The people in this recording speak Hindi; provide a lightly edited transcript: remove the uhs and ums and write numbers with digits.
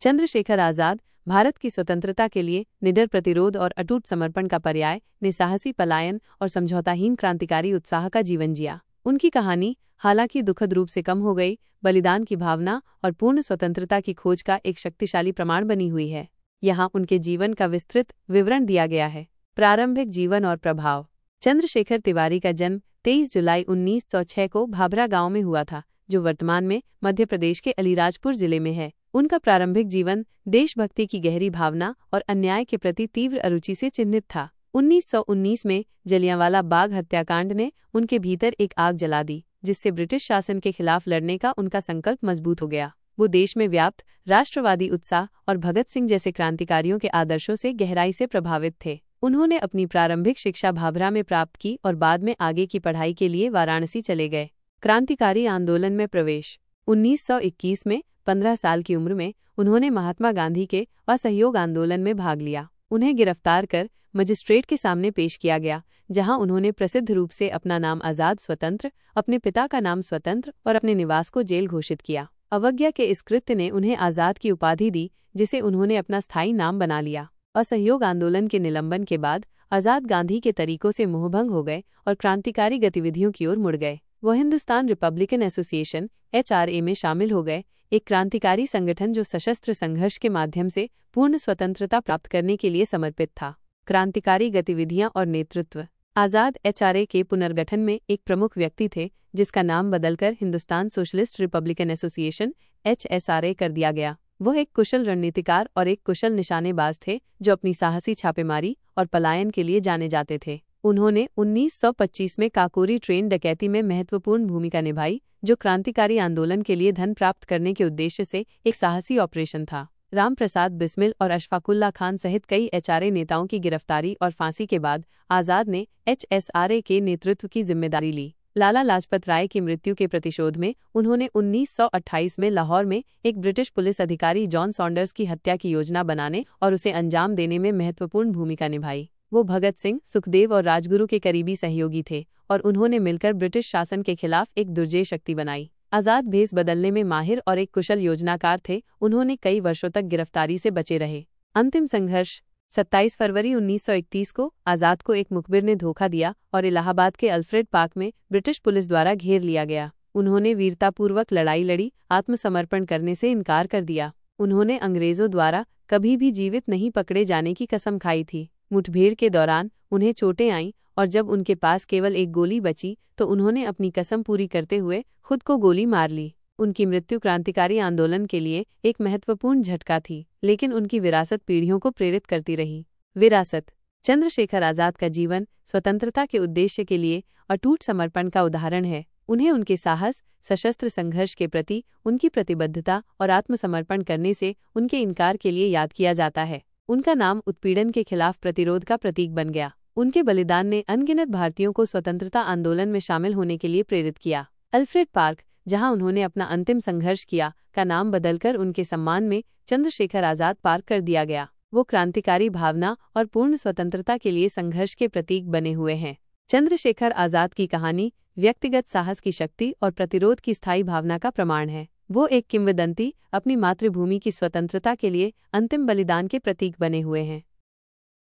चंद्रशेखर आजाद भारत की स्वतंत्रता के लिए निडर प्रतिरोध और अटूट समर्पण का पर्याय ने साहसी पलायन और समझौताहीन क्रांतिकारी उत्साह का जीवन जिया। उनकी कहानी हालांकि दुखद रूप से कम हो गई, बलिदान की भावना और पूर्ण स्वतंत्रता की खोज का एक शक्तिशाली प्रमाण बनी हुई है। यहाँ उनके जीवन का विस्तृत विवरण दिया गया है। प्रारंभिक जीवन और प्रभाव। चंद्रशेखर तिवारी का जन्म 23 जुलाई 1906 को भाभरा गांव में हुआ था, जो वर्तमान में मध्य प्रदेश के अलीराजपुर जिले में है। उनका प्रारंभिक जीवन देशभक्ति की गहरी भावना और अन्याय के प्रति तीव्र अरुचि से चिन्हित था। 1919 में जलियांवाला बाग हत्याकांड ने उनके भीतर एक आग जला दी, जिससे ब्रिटिश शासन के खिलाफ लड़ने का उनका संकल्प मजबूत हो गया। वो देश में व्याप्त राष्ट्रवादी उत्साह और भगत सिंह जैसे क्रांतिकारियों के आदर्शों से गहराई से प्रभावित थे। उन्होंने अपनी प्रारंभिक शिक्षा भाभरा में प्राप्त की और बाद में आगे की पढ़ाई के लिए वाराणसी चले गए। क्रांतिकारी आंदोलन में प्रवेश। 1921 में 15 साल की उम्र में उन्होंने महात्मा गांधी के असहयोग आंदोलन में भाग लिया। उन्हें गिरफ्तार कर मजिस्ट्रेट के सामने पेश किया गया, जहां उन्होंने प्रसिद्ध रूप से अपना नाम आजाद स्वतंत्र, अपने पिता का नाम स्वतंत्र और अपने निवास को जेल घोषित किया। अवज्ञा के इस कृत्य ने उन्हें आजाद की उपाधि दी, जिसे उन्होंने अपना स्थायी नाम बना लिया। असहयोग आंदोलन के निलंबन के बाद आजाद गांधी के तरीकों से मोहभंग हो गए और क्रांतिकारी गतिविधियों की ओर मुड़ गए। वह हिंदुस्तान रिपब्लिकन एसोसिएशन (HRA) में शामिल हो गए, एक क्रांतिकारी संगठन जो सशस्त्र संघर्ष के माध्यम से पूर्ण स्वतंत्रता प्राप्त करने के लिए समर्पित था। क्रांतिकारी गतिविधियां और नेतृत्व। आजाद HRA के पुनर्गठन में एक प्रमुख व्यक्ति थे, जिसका नाम बदलकर Hindustan socialist Republican association (HSRA) कर दिया गया। वह एक कुशल रणनीतिकार और एक कुशल निशानेबाज थे, जो अपनी साहसी छापेमारी और पलायन के लिए जाने जाते थे। उन्होंने 1925 में काकोरी ट्रेन डकैती में महत्वपूर्ण भूमिका निभाई, जो क्रांतिकारी आंदोलन के लिए धन प्राप्त करने के उद्देश्य से एक साहसी ऑपरेशन था। राम प्रसाद बिस्मिल और अशफाकुल्ला खान सहित कई HRA नेताओं की गिरफ्तारी और फांसी के बाद आजाद ने HSRA के नेतृत्व की जिम्मेदारी ली। लाला लाजपत राय की मृत्यु के प्रतिशोध में उन्होंने 1928 में लाहौर में एक ब्रिटिश पुलिस अधिकारी जॉन सॉन्डर्स की हत्या की योजना बनाने और उसे अंजाम देने में महत्वपूर्ण भूमिका निभाई। वो भगत सिंह, सुखदेव और राजगुरु के करीबी सहयोगी थे और उन्होंने मिलकर ब्रिटिश शासन के खिलाफ एक दुर्जय शक्ति बनाई। आजाद भेष बदलने में माहिर और एक कुशल योजनाकार थे। उन्होंने कई वर्षों तक गिरफ्तारी से बचे रहे। अंतिम संघर्ष। 27 फरवरी 1931 को आजाद को एक मुखबिर ने धोखा दिया और इलाहाबाद के अल्फ्रेड पार्क में ब्रिटिश पुलिस द्वारा घेर लिया गया। उन्होंने वीरतापूर्वक लड़ाई लड़ी, आत्मसमर्पण करने से इनकार कर दिया। उन्होंने अंग्रेजों द्वारा कभी भी जीवित नहीं पकड़े जाने की कसम खाई थी। मुठभेड़ के दौरान उन्हें चोटें आईं और जब उनके पास केवल एक गोली बची तो उन्होंने अपनी कसम पूरी करते हुए खुद को गोली मार ली। उनकी मृत्यु क्रांतिकारी आंदोलन के लिए एक महत्वपूर्ण झटका थी, लेकिन उनकी विरासत पीढ़ियों को प्रेरित करती रही। विरासत। चंद्रशेखर आजाद का जीवन स्वतंत्रता के उद्देश्य के लिए अटूट समर्पण का उदाहरण है। उन्हें उनके साहस, सशस्त्र संघर्ष के प्रति उनकी प्रतिबद्धता और आत्मसमर्पण करने से उनके इनकार के लिए याद किया जाता है। उनका नाम उत्पीड़न के खिलाफ प्रतिरोध का प्रतीक बन गया। उनके बलिदान ने अनगिनत भारतीयों को स्वतंत्रता आंदोलन में शामिल होने के लिए प्रेरित किया। अल्फ्रेड पार्क, जहां उन्होंने अपना अंतिम संघर्ष किया, का नाम बदलकर उनके सम्मान में चंद्रशेखर आजाद पार्क कर दिया गया। वो क्रांतिकारी भावना और पूर्ण स्वतंत्रता के लिए संघर्ष के प्रतीक बने हुए हैं। चंद्रशेखर आजाद की कहानी व्यक्तिगत साहस की शक्ति और प्रतिरोध की स्थायी भावना का प्रमाण है। वो एक किंवदंती अपनी मातृभूमि की स्वतंत्रता के लिए अंतिम बलिदान के प्रतीक बने हुए हैं।